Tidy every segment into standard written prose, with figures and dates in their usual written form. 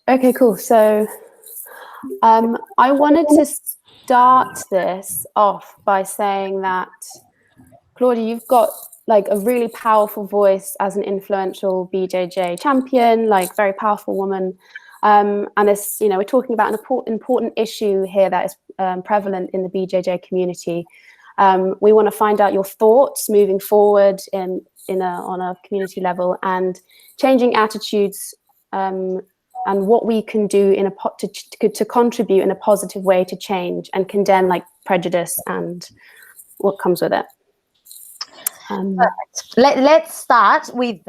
Perfect. Okay, cool. So I wanted to start this off by saying that, Claudia, you've got like a really powerful voice as an influential BJJ champion, like very powerful woman. And this, we're talking about an important issue here that is prevalent in the BJJ community. We want to find out your thoughts moving forward on a community level and changing attitudes, and what we can do to contribute in a positive way to change and condemn like prejudice and what comes with it. Let's start with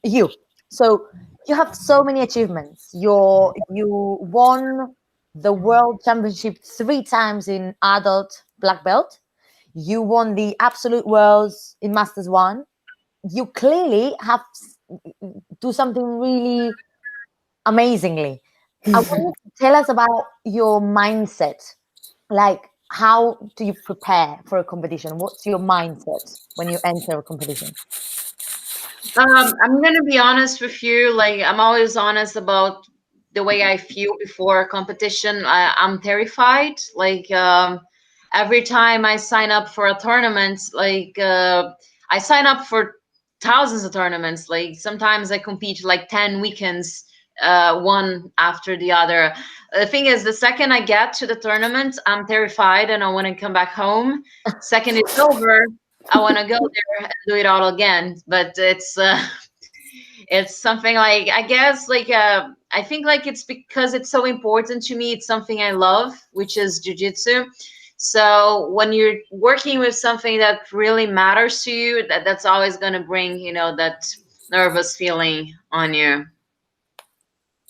you. So you have so many achievements. You won the world championship 3 times in adult black belt. You won the absolute worlds in Masters 1. You clearly have do something really amazingly. I want you to tell us about your mindset. Like, how do you prepare for a competition? What's your mindset when you enter a competition? I'm gonna be honest with you. Like, I'm always honest about the way I feel before a competition. I'm terrified. Like, every time I sign up for a tournament, like I sign up for thousands of tournaments. Like, sometimes I compete like 10 weekends, one after the other. The thing is, the second I get to the tournament, I'm terrified and I want to come back home. Second it's over, I want to go there and do it all again. But it's something like, I guess, like I think like it's because it's so important to me. It's something I love, which is jiu-jitsu. So when you're working with something that really matters to you, that's always going to bring, that nervous feeling on you.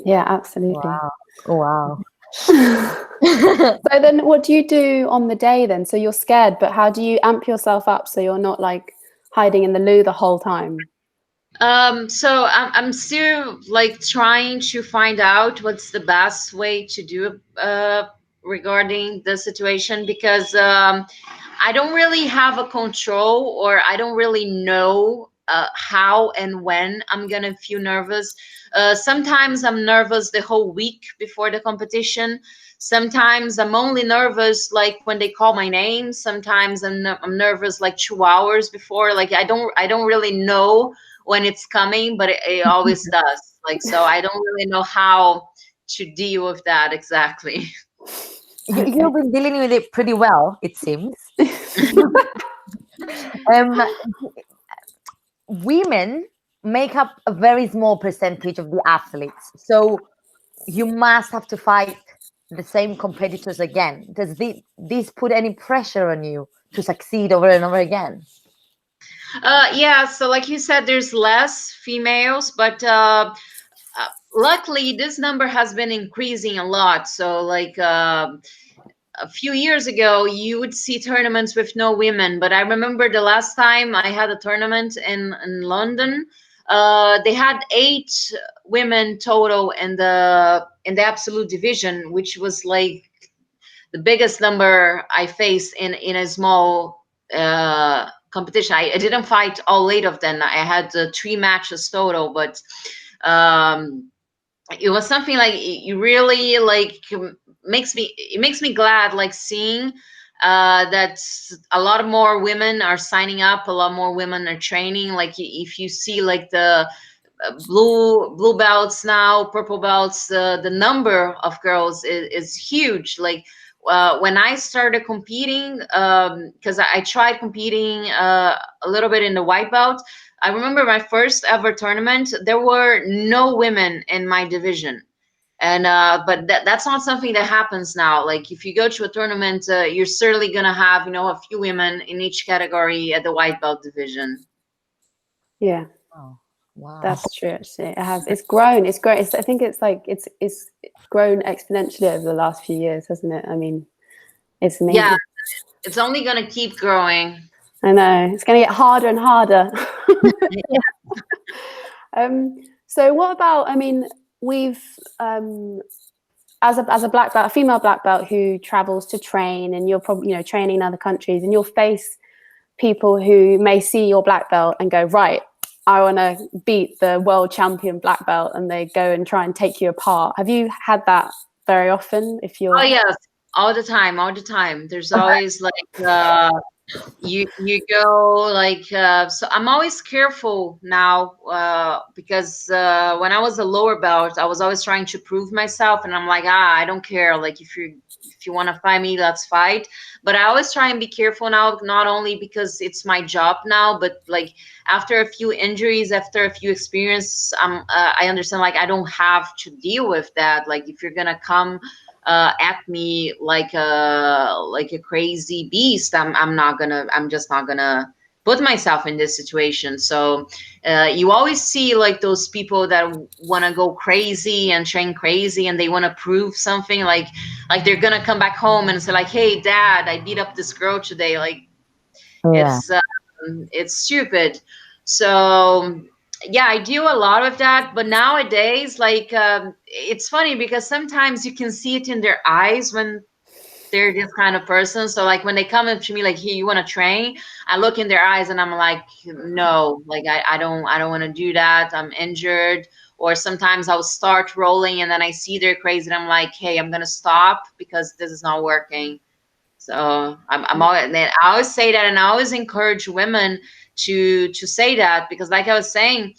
Yeah, absolutely. Wow. So then what do you do on the day then? So you're scared, but how do you amp yourself up so you're not like hiding in the loo the whole time? So I'm still like trying to find out what's the best way to do regarding the situation, because I don't really have a control, or I don't really know how and when I'm gonna feel nervous. Sometimes I'm nervous the whole week before the competition. Sometimes I'm only nervous like when they call my name. Sometimes I'm nervous like 2 hours before. Like I don't really know when it's coming, but it always does. Like, so I don't really know how to deal with that exactly. Okay. You've been dealing with it pretty well, it seems. Women make up a very small percentage of the athletes, so you must have to fight the same competitors again. Does this put any pressure on you to succeed over and over again? Yeah, so like you said, there's less females, but luckily this number has been increasing a lot. So like a few years ago, you would see tournaments with no women, but I remember the last time I had a tournament in London, they had 8 women total in the absolute division, which was like the biggest number I faced in a small competition. I didn't fight all 8 of them. I had 3 matches total, but it was something like, you really like makes me glad, like seeing that a lot more women are signing up, a lot more women are training. Like if you see like the blue belts now, purple belts, the number of girls is huge. Like when I started competing, because I tried competing a little bit in the white belt. I remember my first ever tournament, there were no women in my division. And but that's not something that happens now. Like if you go to a tournament, you're certainly gonna have a few women in each category at the white belt division. Yeah. Oh, wow. That's true. Actually, it's grown. It's great. I think it's grown exponentially over the last few years, hasn't it? I mean, it's amazing. Yeah, it's only gonna keep growing. I know, it's going to get harder and harder. So what about, I mean, we've as a black belt, a female black belt who travels to train, and you're probably training in other countries, and you'll face people who may see your black belt and go, right, I want to beat the world champion black belt, and they go and try and take you apart. Have you had that very often? If you're Oh yes, all the time, all the time. There's always like you go like so I'm always careful now because when I was a lower belt, I was always trying to prove myself, and I'm like, I don't care, like if you want to fight me, let's fight. But I always try and be careful now, not only because it's my job now, but like after a few injuries, after a few experiences, I understand like I don't have to deal with that. Like if you're gonna come at me like a crazy beast, I'm just not gonna put myself in this situation. So you always see like those people that want to go crazy and train crazy, and they want to prove something, like they're gonna come back home and say like, hey dad, I beat up this girl today. Like Yeah. it's stupid. So yeah, I do a lot of that. But nowadays, like it's funny because sometimes you can see it in their eyes when they're this kind of person. So like when they come up to me like, hey, you want to train, I look in their eyes and I'm like, no, like I don't want to do that, I'm injured. Or sometimes I'll start rolling and then I see they're crazy and I'm like, hey, I'm gonna stop because this is not working. So I'm always, and I always say that, and I always encourage women to say that, because like I was saying,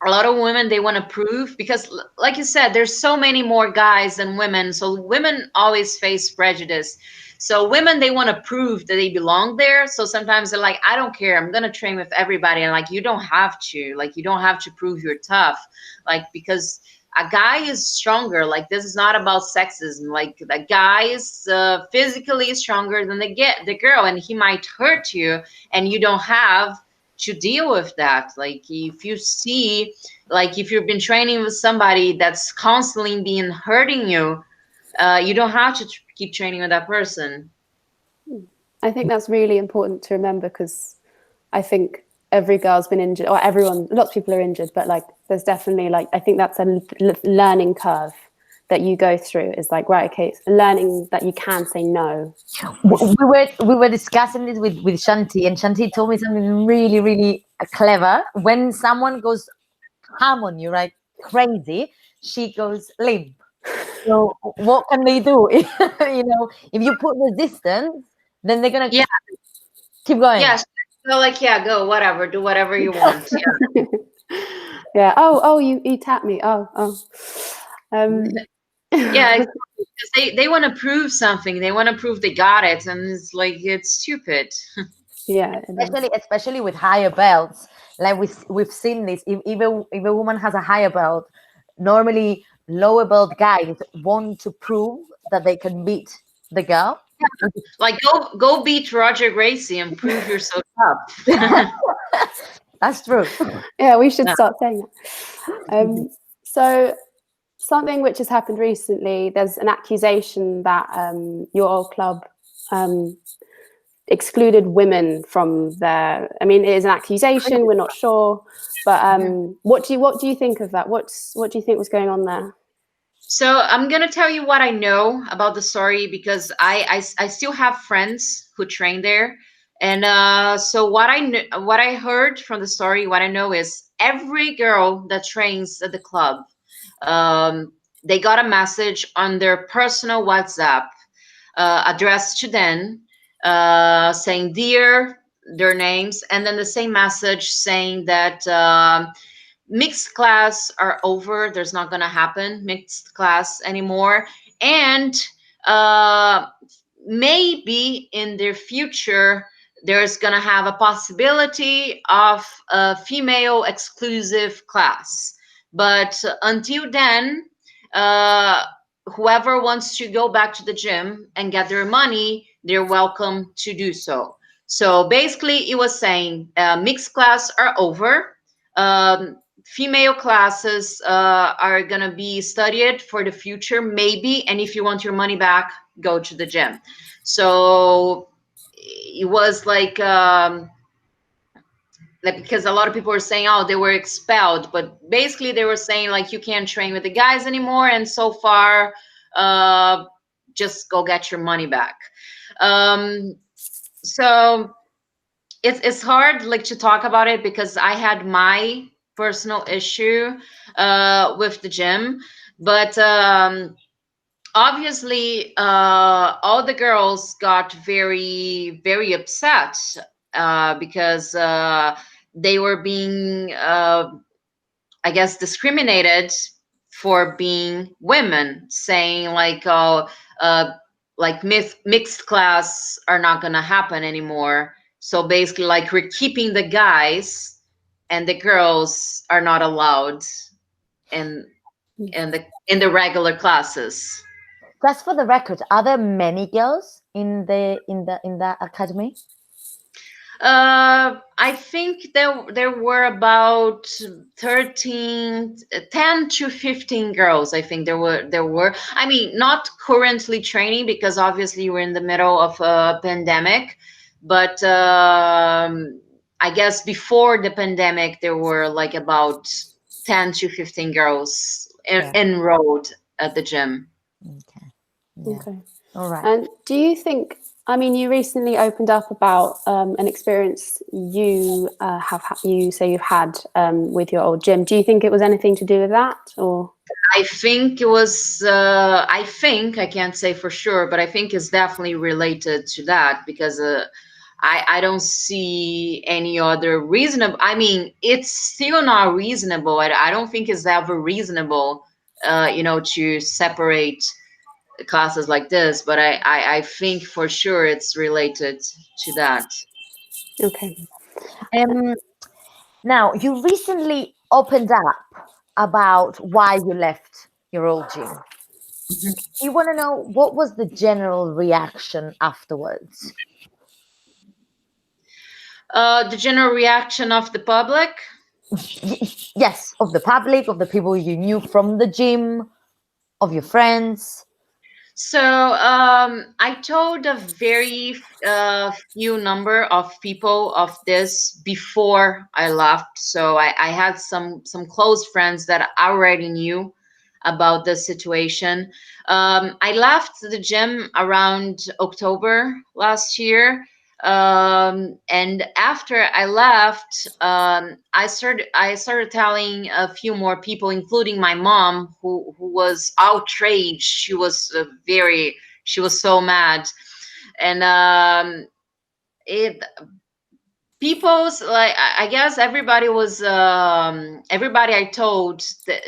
a lot of women, they want to prove, because like you said, there's so many more guys than women, so women always face prejudice. So women, they want to prove that they belong there, so sometimes they're like, I don't care, I'm gonna train with everybody. And like, you don't have to, like, you don't have to prove you're tough, like, because a guy is stronger. Like, this is not about sexism. Like, the guy is physically stronger than the girl, and he might hurt you, and you don't have to deal with that. Like, if you see, like, if you've been training with somebody that's constantly being hurting you, you don't have to keep training with that person. I think that's really important to remember, because I think every girl's been injured, or everyone, lots of people are injured, but like there's definitely, like, I think that's a learning curve that you go through. Is like, right, okay, it's learning that you can say no. We were discussing this with Shanti, and Shanti told me something really, really clever. When someone goes ham on you, right, crazy, she goes limp. So what can they do? If you put resistance, then they're gonna Yeah. keep going. Yeah. So like, yeah, go, whatever, do whatever you want. Yeah. Yeah. Oh, you tapped me. Yeah, exactly. Because they want to prove something. They want to prove they got it, and it's like, it's stupid. Yeah. Especially with higher belts, like we've seen this. If a woman has a higher belt, normally lower belt guys want to prove that they can beat the girl. Like, go beat Roger Gracie and prove you're so tough. That's true. Yeah, we should start saying that. So something which has happened recently, there's an accusation that your old club excluded women from their, I mean, it is an accusation, we're not sure, but what do you think of that? What do you think was going on there? So I'm gonna tell you what I know about the story, because I still have friends who train there, and so what I heard from the story, what I know is every girl that trains at the club, they got a message on their personal WhatsApp addressed to them, saying dear, their names, and then the same message saying that. Mixed class are over. There's not going to happen mixed class anymore. And uh, maybe in their future, there's going to have a possibility of a female exclusive class. But until then, uh, whoever wants to go back to the gym and get their money, they're welcome to do so. So basically, it was saying mixed class are over. Female classes are going to be studied for the future, maybe. And if you want your money back, go to the gym. So it was like because a lot of people were saying, oh, they were expelled. But basically, they were saying, like, you can't train with the guys anymore. And so far, just go get your money back. So it's hard like to talk about it because I had my personal issue with the gym, but obviously all the girls got very upset because they were being I guess discriminated for being women, saying like, oh, like mixed class are not gonna happen anymore. So basically, like we're keeping the guys, and the girls are not allowed in the regular classes. Just for the record, are there many girls in the academy? I think there were about 13, 10 to 15 girls. I think there were. I mean, not currently training because obviously we're in the middle of a pandemic, but I guess before the pandemic there were like about 10 to 15 girls Yeah. enrolled at the gym. Okay. Yeah. Okay. All right. And do you think, I mean, you recently opened up about an experience you you say you've had with your old gym. Do you think it was anything to do with that, or? I think it was, I think, I can't say for sure, but I think it's definitely related to that because I don't see any other reasonable. I mean, it's still not reasonable. I don't think it's ever reasonable, to separate classes like this, but I think for sure it's related to that. Okay. Now, you recently opened up about why you left your old gym. You want to know what was the general reaction afterwards? The general reaction of the public. Yes, of the public, of the people you knew from the gym, of your friends. So I told a very few number of people of this before I left. So I had some close friends that I already knew about the situation. I left the gym around October last year. And after I left, I started telling a few more people, including my mom, who was outraged. She was so mad, and it people's like I guess everybody I told that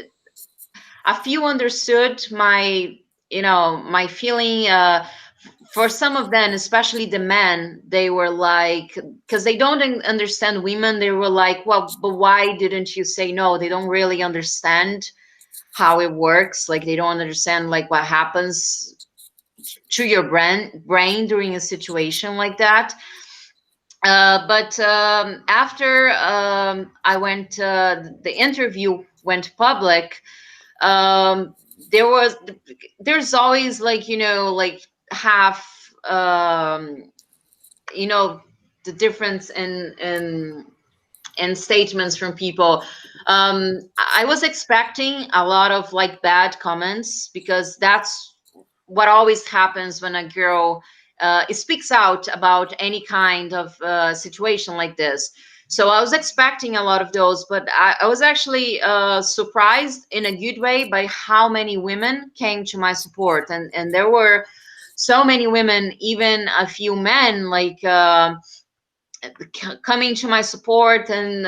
a few understood my feeling. For some of them, especially the men, they were like, because they don't understand women, they were like, well, but why didn't you say no? They don't really understand how it works. Like they don't understand like what happens to your brain during a situation like that. But after I went, the interview went public. Um, there's always like like half the difference in statements from people. I was expecting a lot of like bad comments because that's what always happens when a girl speaks out about any kind of situation like this. So I was expecting a lot of those, but I was actually surprised in a good way by how many women came to my support, and there were so many women, even a few men, like coming to my support and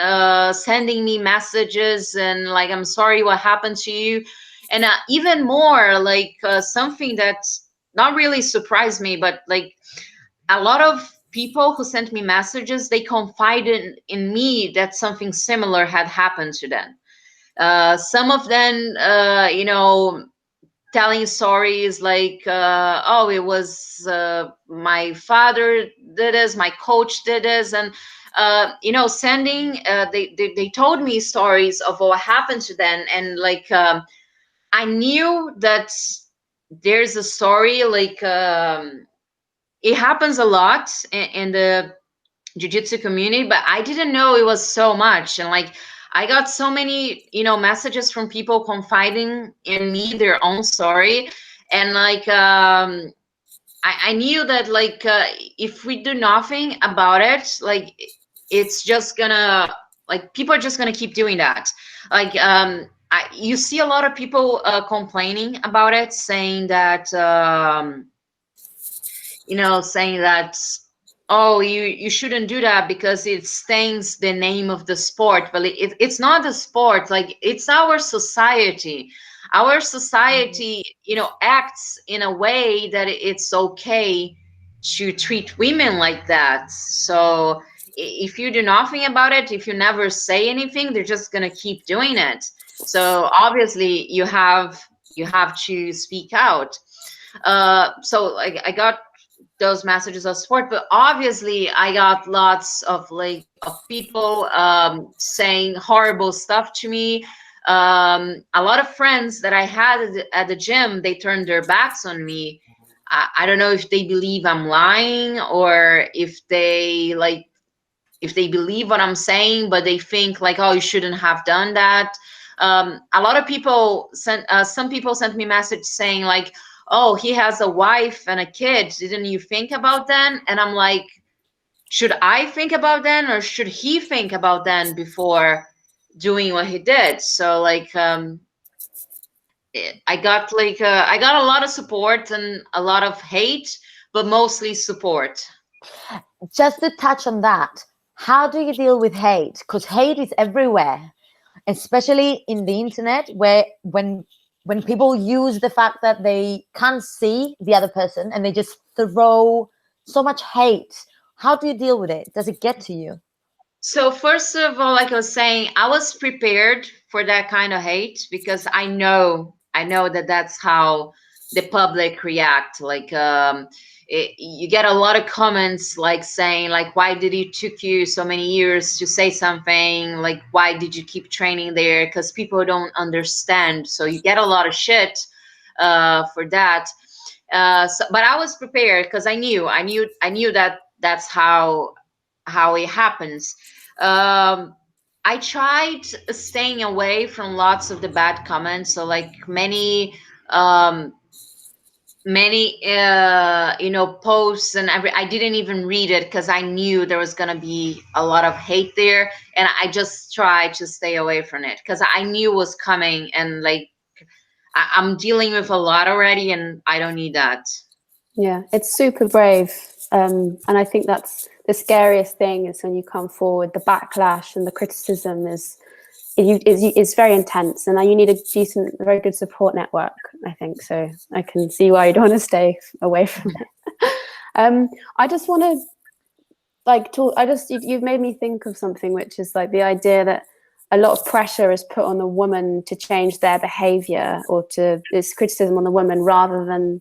sending me messages and like, I'm sorry what happened to you. And even more like something that not really surprised me, but like a lot of people who sent me messages, they confided in me that something similar had happened to them. Some of them telling stories like, oh, it was my father did this, my coach did this, and sending. They told me stories of what happened to them, and like I knew that there's a story like it happens a lot in the jiu-jitsu community, but I didn't know it was so much. And like I got so many messages from people confiding in me their own story, and like I knew that like if we do nothing about it, like it's just gonna, like, people are just gonna keep doing that. Like, you see a lot of people complaining about it, saying that saying that, oh, you shouldn't do that because it stains the name of the sport. But it's not the sport, like, it's our society. Our society, acts in a way that it's okay to treat women like that. So if you do nothing about it, if you never say anything, they're just going to keep doing it. So obviously you have to speak out. So, like, I got those messages of support, but obviously I got lots of, like, of people saying horrible stuff to me. A lot of friends that I had at the gym, they turned their backs on me. I don't know if they believe I'm lying, or if they believe what I'm saying, but they think, like, oh, you shouldn't have done that. A lot of people some people sent me a message saying, like, oh, he has a wife and a kid. Didn't you think about that? And I'm like, should I think about that, or should he think about that before doing what he did? So, like, I got a lot of support and a lot of hate, but mostly support. Just to touch on that, how do you deal with hate? Because hate is everywhere, especially in the internet, where when people use the fact that they can't see the other person and they just throw so much hate. How do you deal with it? Does it get to you? So first of all, like I was saying, I was prepared for that kind of hate because I know that that's how the public react. Like, you get a lot of comments like saying, like, why did it took you so many years to say something? Like, why did you keep training there? Because people don't understand. So you get a lot of shit for that. But I was prepared because I knew that that's how it happens. um I tried staying away from lots of the bad comments. So, like, um many posts and I didn't even read it because I knew there was going to be a lot of hate there, and I just tried to stay away from it because I knew it was coming, and, like, I'm dealing with a lot already, and I don't need that. Yeah, it's super brave. And I think that's the scariest thing, is when you come forward, the backlash and the criticism is very intense, and you need a very good support network, I think. So I can see why you'd want to stay away from it. I just want to, like, talk. You've made me think of something, which is, like, the idea that a lot of pressure is put on the woman to change their behavior, or this criticism on the woman rather than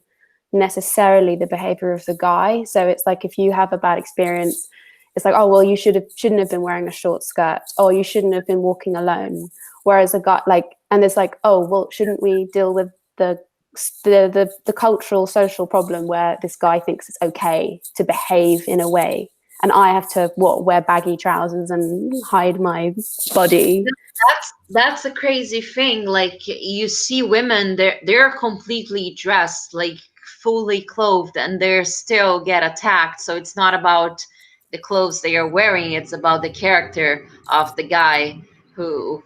necessarily the behavior of the guy. So it's like, if you have a bad experience, it's like, oh, well, you shouldn't have been wearing a short skirt, or you shouldn't have been walking alone. Whereas a guy, like, and it's like, oh, well, shouldn't we deal with the cultural social problem where this guy thinks it's okay to behave in a way, and I have to wear baggy trousers and hide my body. That's a crazy thing. Like, you see women, they're completely dressed, like, fully clothed, and they still get attacked. So it's not about the clothes they are wearing, it's about the character of the guy who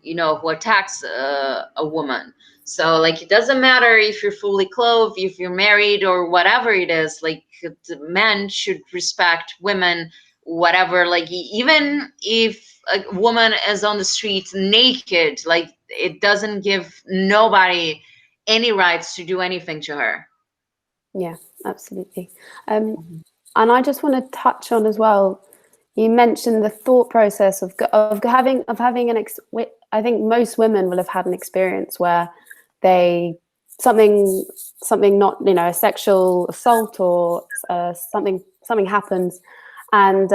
who attacks a woman. So, like, it doesn't matter if you're fully clothed, if you're married, or whatever it is. Like, the men should respect women, whatever. Like, even if a woman is on the street naked, like, it doesn't give nobody any rights to do anything to her. Yeah, absolutely. And I just want to touch on as well, you mentioned the thought process of having I think most women will have had an experience where something not, a sexual assault, or something happens, and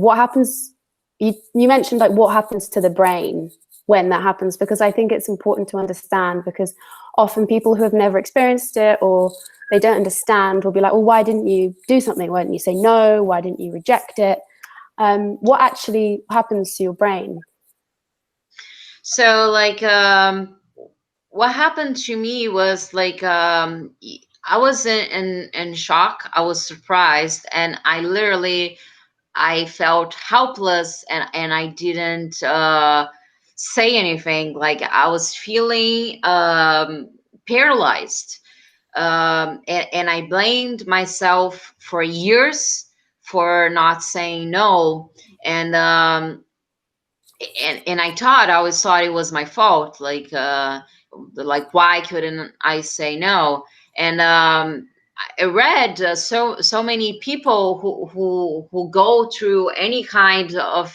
what happens. You mentioned, like, what happens to the brain when that happens, because I think it's important to understand, because often people who have never experienced it, or they don't understand, will be like, well, why didn't you do something? Why didn't you say no? Why didn't you reject it? What actually happens to your brain? So, like, what happened to me was, like, I was in shock. I was surprised, and I literally I felt helpless, and I didn't say anything. Like I was feeling paralyzed, and I blamed myself for years for not saying no, and and I always thought it was my fault. Like why couldn't I say no? And I read so many people who go through any kind of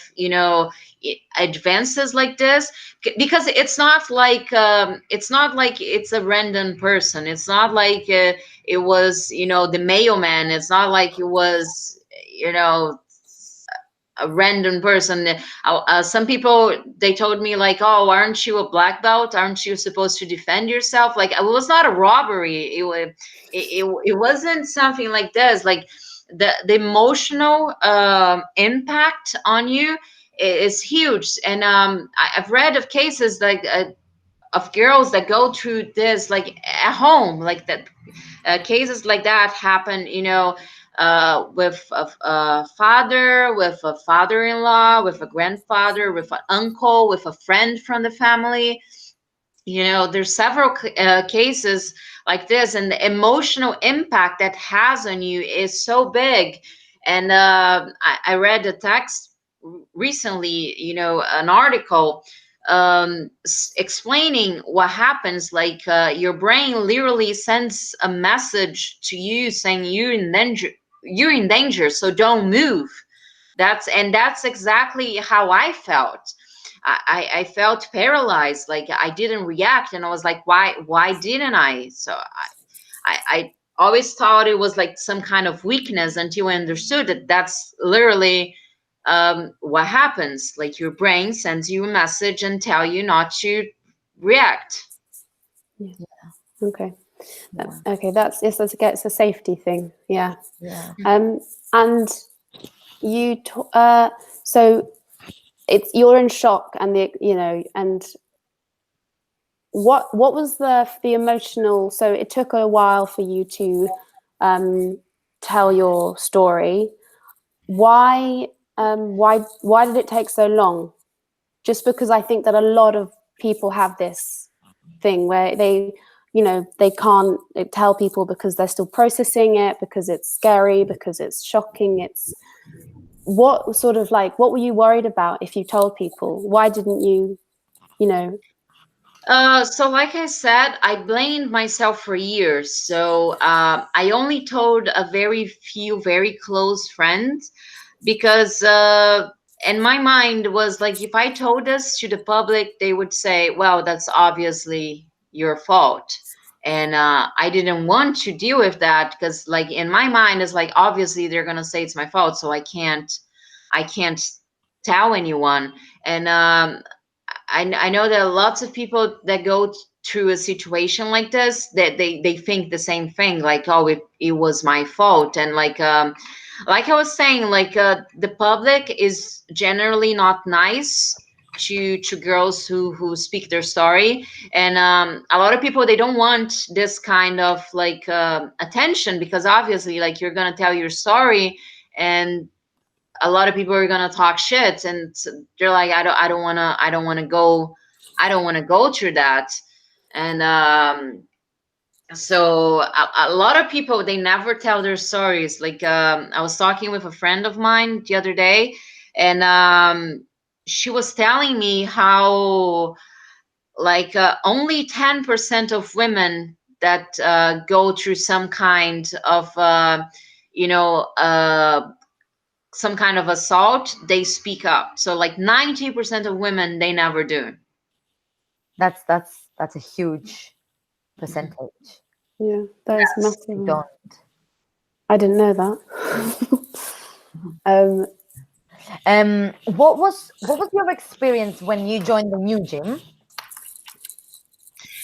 advances like this, because it's not like it's a random person. It's not like it was the mailman. It's not like it was a random person. Some people, they told me like, "Oh, aren't you a black belt? Aren't you supposed to defend yourself?" Like it was not a robbery. It wasn't something like this. Like the emotional impact on you is huge. And I've read of cases like of girls that go through this like at home, like that cases like that happen, with a father, with a father-in-law, with a grandfather, with an uncle, with a friend from the family. There's several cases like this, and the emotional impact that has on you is so big. And I read a text recently, an article explaining what happens. Like your brain literally sends a message to you saying you're in danger, so don't move. That's exactly how I felt. I felt paralyzed. Like I didn't react, and I was like, why didn't I? So I always thought it was like some kind of weakness until I understood that that's literally what happens. Like your brain sends you a message and tell you not to react. Yeah. Okay. Okay. That's yes. It's a safety thing. Yeah. Yeah. And you. So you're in shock, and and what was the emotional? So it took a while for you to tell your story. Why did it take so long? Just because I think that a lot of people have this thing where they can't tell people because they're still processing it, because it's scary, because it's shocking. It's what were you worried about if you told people? Why didn't you So like I said, I blamed myself for years. So I only told a very few very close friends, because in my mind was like, if I told this to the public, they would say, well, that's obviously your fault. And I didn't want to deal with that, because like in my mind it's like, obviously they're gonna say it's my fault, so I can't tell anyone. And I know there are lots of people that go through a situation like this, that they think the same thing, like, oh, it was my fault. And like I was saying, like the public is generally not nice to girls who speak their story. And a lot of people, they don't want this kind of like attention, because obviously like you're gonna tell your story, and a lot of people are gonna talk shit, and they're like, I don't want to go through that. And so a lot of people, they never tell their stories. Like I was talking with a friend of mine the other day, and she was telling me how like only 10% of women that go through some kind of you know uh, some kind of assault, they speak up. So like 90% of women, they never do. That's a huge percentage. Yeah, that is Yes, massive. don't. I didn't know that. What was your experience when you joined the new gym?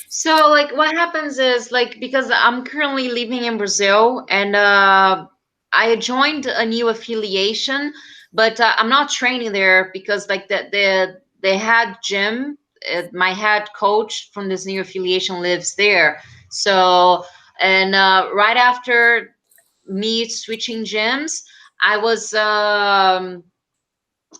So like what happens is, like, because I'm currently living in Brazil, and I joined a new affiliation, but I'm not training there, because like the head gym, my head coach from this new affiliation lives there. So, and right after me switching gyms, I was um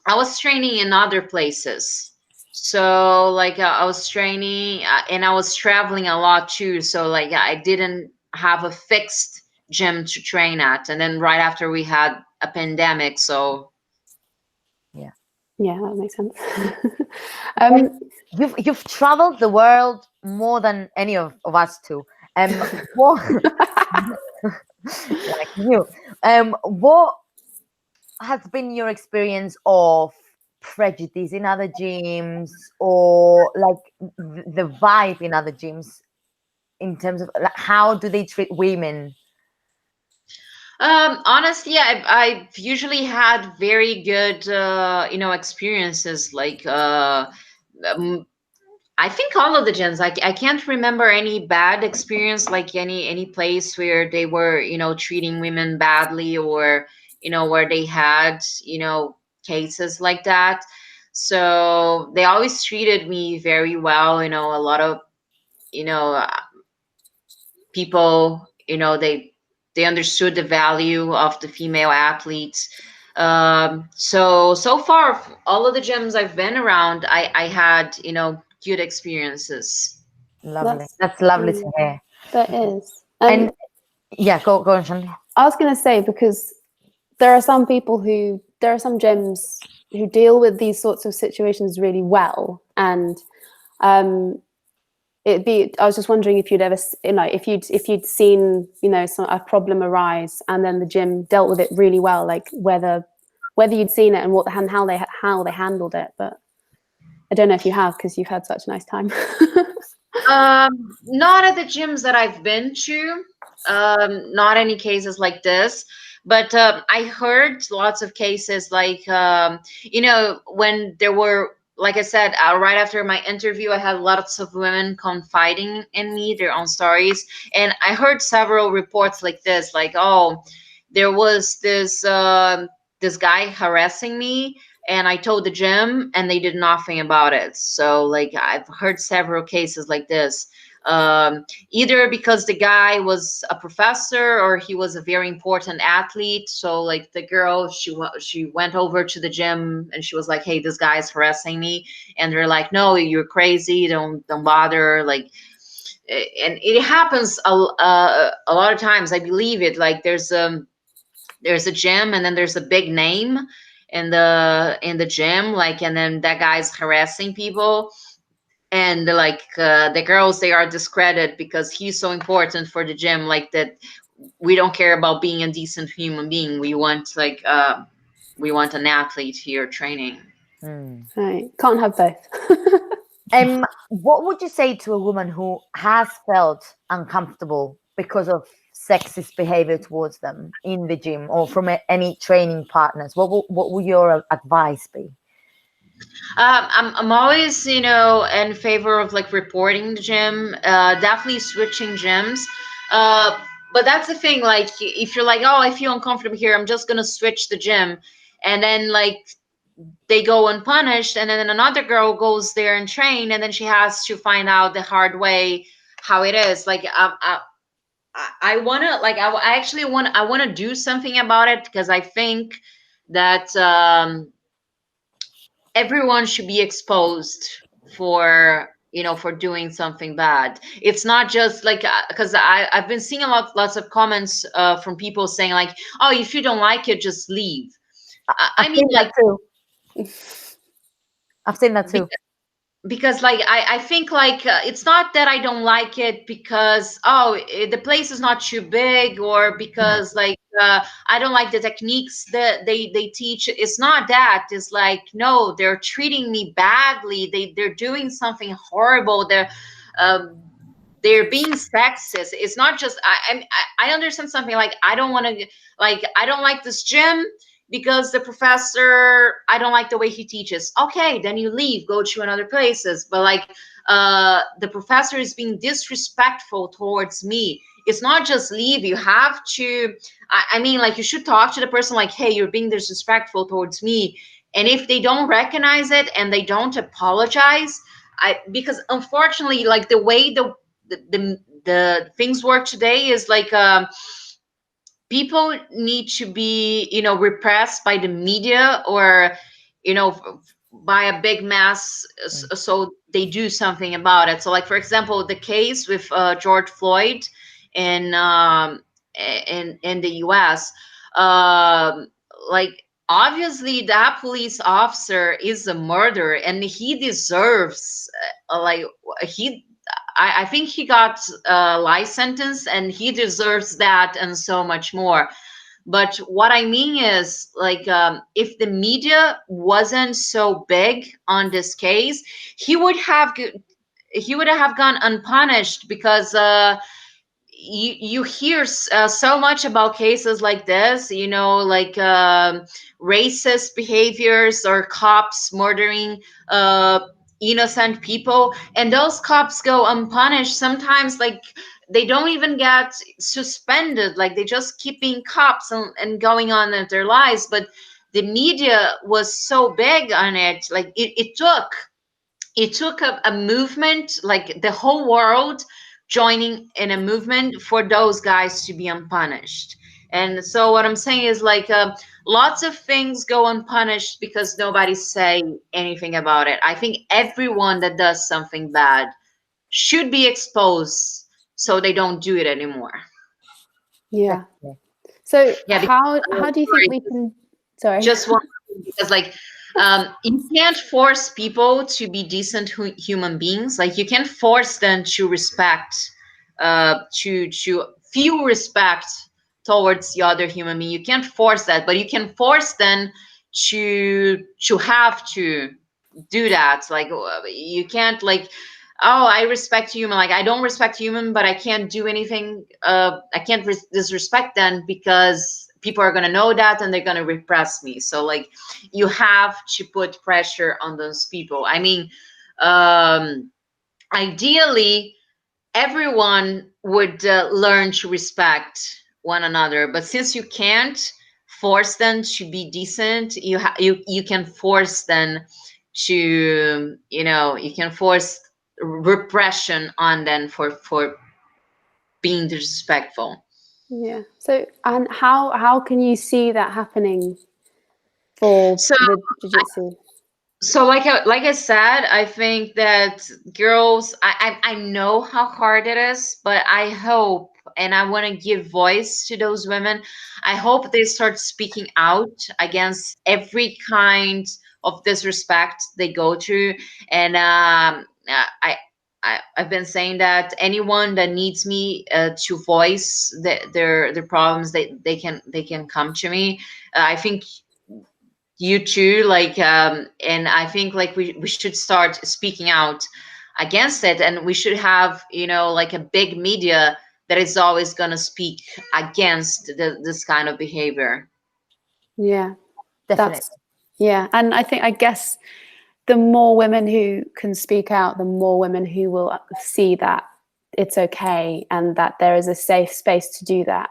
I was training in other places. So like I was training and I was traveling a lot too. So like I didn't have a fixed gym to train at. And then right after we had a pandemic, so Yeah. Yeah, that makes sense. And you've traveled the world more than any of us two. What like you. What has been your experience of prejudice in other gyms, or like the vibe in other gyms, in terms of like, how do they treat women? honestly, I've usually had very good experiences like um, I think all of the gyms. I can't remember any bad experience, like any place where they were, treating women badly, or where they had, cases like that. So they always treated me very well. A lot of, you know, people, they understood the value of the female athletes. So far, all of the gyms I've been around, I had, good experiences. Lovely. That's That's lovely to hear. that is. And yeah, go on, Shanti. I was going to say, because there are some gyms who deal with these sorts of situations really well, and um, I was just wondering if you'd ever, if you'd seen, a problem arise, and then the gym dealt with it really well, like whether you'd seen it and how they handled it. But I don't know if you have, because you've had such a nice time. Not at the gyms that I've been to. Not any cases like this, but I heard lots of cases like, when there were, like I said, right after my interview, I had lots of women confiding in me their own stories, and I heard several reports like this, like, oh, there was this guy harassing me, and I told the gym and they did nothing about it. So like I've heard several cases like this. Either because the guy was a professor or he was a very important athlete. So like the girl, she went over to the gym and she was like, "Hey, this guy's harassing me," and they're like, "No, you're crazy. Don't bother." Like, and it happens a lot of times. I believe it. Like there's a gym and then there's a big name in the gym, like, and then that guy's harassing people, and like the girls, they are discredited because he's so important for the gym, like that we don't care about being a decent human being, we want like we want an athlete here training. Right, can't have both. What would you say to a woman who has felt uncomfortable because of sexist behavior towards them in the gym or from any training partners? What would your advice be? I'm always, in favor of like reporting the gym, definitely switching gyms. Uh, but that's the thing, like if you're like, oh, I feel uncomfortable here, I'm just gonna switch the gym, and then like they go unpunished, and then another girl goes there and train, and then she has to find out the hard way how it is. Like I want to like I actually want to do something about it, because I think that everyone should be exposed for for doing something bad. It's not just like because I've been seeing lots of comments from people saying like, oh, if you don't like it, just leave. I I've mean, seen that like, too. I've seen that too. because like I think like it's not that I don't like it because, oh, the place is not too big, or because like I don't like the techniques that they teach. It's not that. It's like, no, they're treating me badly, they're doing something horrible, um they're being sexist. It's not just I understand something like, I don't want to, like, I don't like this gym because the professor, I don't like the way he teaches. Okay, then you leave, go to another places. But like the professor is being disrespectful towards me. It's not just leave. You have to, I mean, like, you should talk to the person like, hey, you're being disrespectful towards me. And if they don't recognize it and they don't apologize, because unfortunately, like the way the things work today is like people need to be, repressed by the media, or, by a big mass, so they do something about it. So, like, for example, the case with George Floyd in in the US. um like, obviously that police officer is a murderer, and he deserves, like, he I think he got a life sentence, and he deserves that and so much more. But what I mean is, like, if the media wasn't so big on this case, he would have he would have gone unpunished, because you hear so much about cases like this, like, racist behaviors, or cops murdering uh, innocent people, and those cops go unpunished. Sometimes, like, they don't even get suspended, like, they just keep being cops, and going on with their lives. But the media was so big on it, like, it took a movement, like the whole world joining in a movement for those guys to be unpunished. And so what I'm saying is, like, lots of things go unpunished because nobody say anything about it. I think everyone that does something bad should be exposed, so they don't do it anymore. Yeah. So Yeah, how do you think we can? Sorry. just one thing, because, like, you can't force people to be decent human beings. Like, you can't force them to respect, to feel respect towards the other human being. You can't force that, but you can force them to have to do that. Like, you can't, like, oh, I respect human, like, I don't respect human, but I can't do anything, I can't disrespect them, because people are going to know that, and they're going to repress me. So, like, you have to put pressure on those people. I mean, um ideally everyone would learn to respect one another, but since you can't force them to be decent, you can force them to, you can force repression on them for being disrespectful. Yeah. So, and how can you see that happening for So the jiu-jitsu? like I said, I think that girls, I know how hard it is, but I hope, and I want to give voice to those women. I hope they start speaking out against every kind of disrespect they go through. And I've been saying that anyone that needs me to voice their problems, they can come to me. I think you too, like, and I think, like, we should start speaking out against it, and we should have, like, a big media that is always going to speak against this kind of behavior. Yeah. Definitely. Yeah. And I guess the more women who can speak out, the more women who will see that it's okay and that there is a safe space to do that,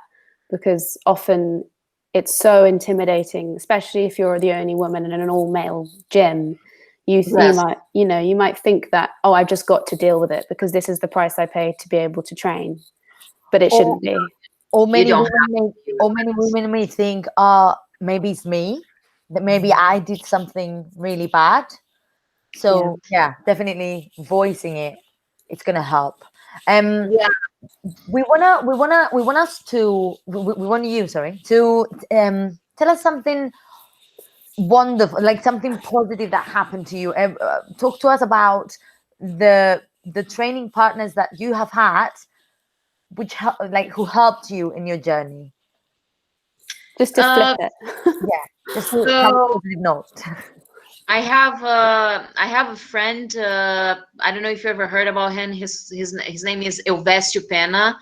because often it's so intimidating, especially if you're the only woman in an all-male gym. You Yes. might, you might think that, oh, I've just got to deal with it because this is the price I pay to be able to train, but it shouldn't be. Or You many don't women have may, to do or it. many women may think, maybe it's me, that maybe I did something really bad. So yeah, definitely voicing it, it's gonna help. Yeah. We want us to we want you, sorry, to tell us something wonderful, like something positive that happened to you. Talk to us about the training partners that you have had, like who helped you in your journey. Just to flip it. Yeah, just to have a So positive note. I have a friend. I don't know if you ever heard about him. His name is Elvésio Pena.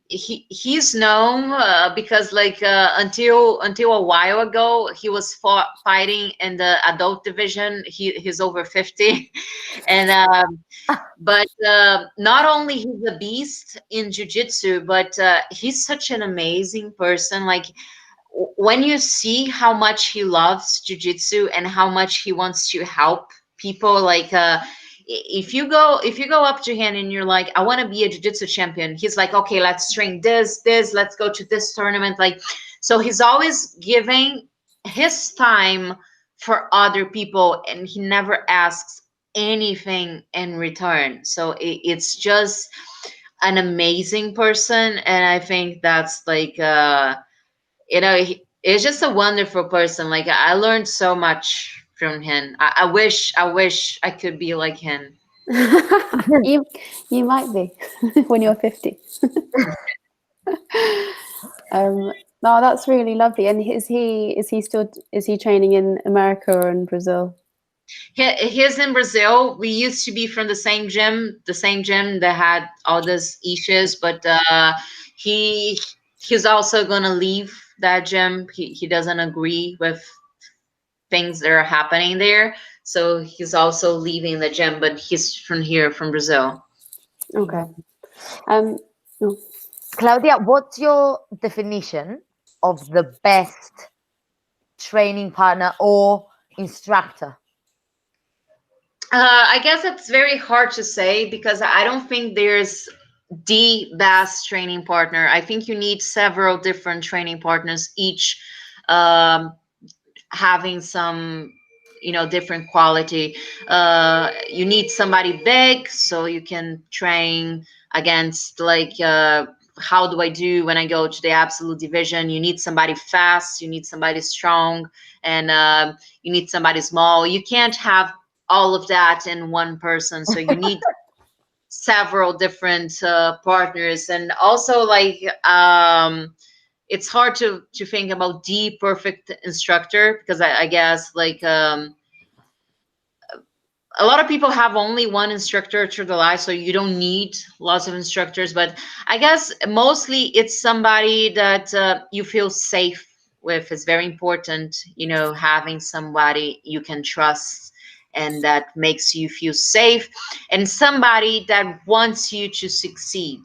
He's known because, like, until a while ago he was fighting in the adult division. He's over 50, and but not only he's a beast in jiu-jitsu, but he's such an amazing person. Like, when you see how much he loves jiu-jitsu and how much he wants to help people, like, if you go up to him and you're like, I want to be a jiu-jitsu champion, he's like, okay, let's train this, let's go to this tournament. Like, so he's always giving his time for other people, and he never asks anything in return. So it's just an amazing person, and I think that's like it's just a wonderful person. Like, I learned so much from him. I wish I could be like him. You might be when you're 50. No, that's really lovely. And is he training in America or in Brazil? He's in Brazil. We used to be from the same gym that had all these issues, but he's also gonna leave that gym. He doesn't agree with things that are happening there, so he's also leaving the gym. But he's from here, from Brazil. Okay. Oh. Claudia, what's your definition of the best training partner or instructor? I guess it's very hard to say, because I don't think there's the best training partner. I think you need several different training partners, each having some, different quality. You need somebody big so you can train against, like, how do I do when I go to the absolute division. You need somebody fast, you need somebody strong, and you need somebody small. You can't have all of that in one person, so you need several different partners. And also, like, it's hard to think about the perfect instructor, because I guess, like, a lot of people have only one instructor through the life, so you don't need lots of instructors. But I guess mostly it's somebody that you feel safe with. Is very important, having somebody you can trust and that makes you feel safe, and somebody that wants you to succeed.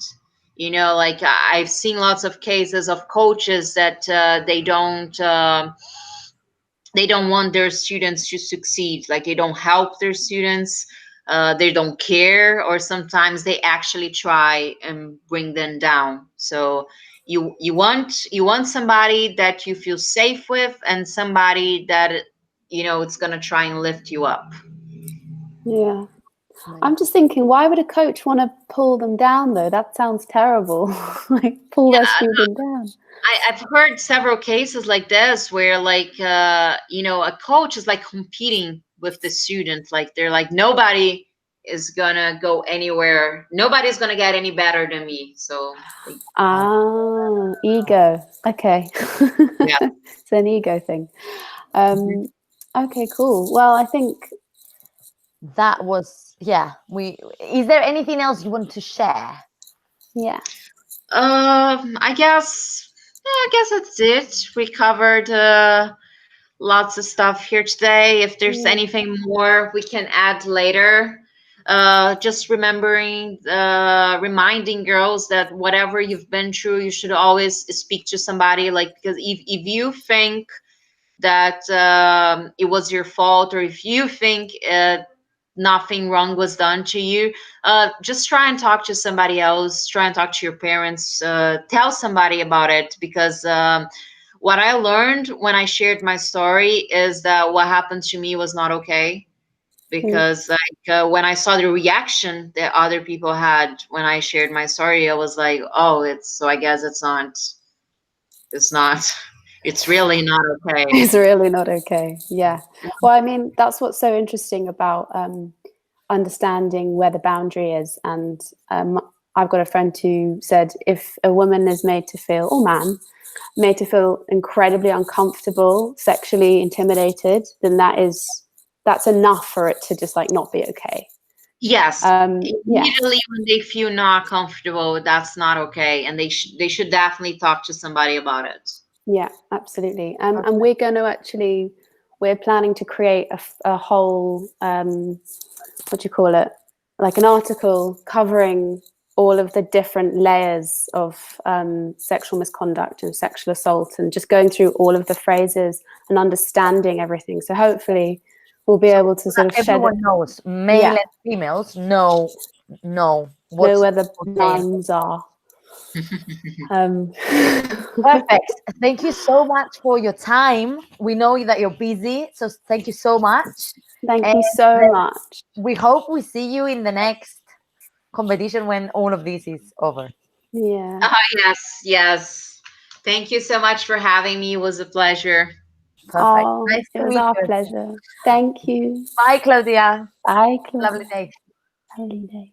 Like, I've seen lots of cases of coaches that they don't want their students to succeed. Like, they don't help their students, they don't care, or sometimes they actually try and bring them down. So you want somebody that you feel safe with, and somebody that it's going to try and lift you up. Yeah. I'm just thinking, why would a coach want to pull them down, though? That sounds terrible. Like, pull their student down. I've heard several cases like this where, like, a coach is like competing with the student. Like, they're like, nobody is gonna go anywhere. Nobody's gonna get any better than me. So. Ego. Okay. Yeah. It's an ego thing. Okay, cool. Well, I think that was, is there anything else you want to share? Yeah. I guess that's it. We covered lots of stuff here today. If there's anything more we can add later, just reminding girls that whatever you've been through, you should always speak to somebody. Like, because if you think that it was your fault, or if you think nothing wrong was done to you, just try and talk to somebody else. Try and talk to your parents. Tell somebody about it, because what I learned when I shared my story is that what happened to me was not okay. Because like, when I saw the reaction that other people had when I shared my story, I was like, oh, so I guess it's not it's really not okay. It's really not okay. Yeah. Well, I mean, that's what's so interesting about understanding where the boundary is. And I've got a friend who said, if a woman is made to feel, or man, made to feel incredibly uncomfortable, sexually intimidated, then that's enough for it to just, like, not be okay. Yes. Immediately when they feel not comfortable, that's not okay. And they should definitely talk to somebody about it. Yeah, absolutely. And we're planning to create a whole, what do you call it? Like an article covering all of the different layers of sexual misconduct and sexual assault, and just going through all of the phrases and understanding everything. So hopefully will be able to sort of shed Everyone knows, male Yeah. and females know what's know where the okay. lines are. Perfect. Thank you so much for your time. We know that you're busy, so thank you so much. Thank And you so much. we hope we see you in the next competition when all of this is over. Yeah. Yes, yes. Thank you so much for having me. It was a pleasure. Perfect. Oh, Nice it to was meet our you. pleasure. Thank you. Bye, Claudia. Bye, Lovely Claudia. day. Lovely day.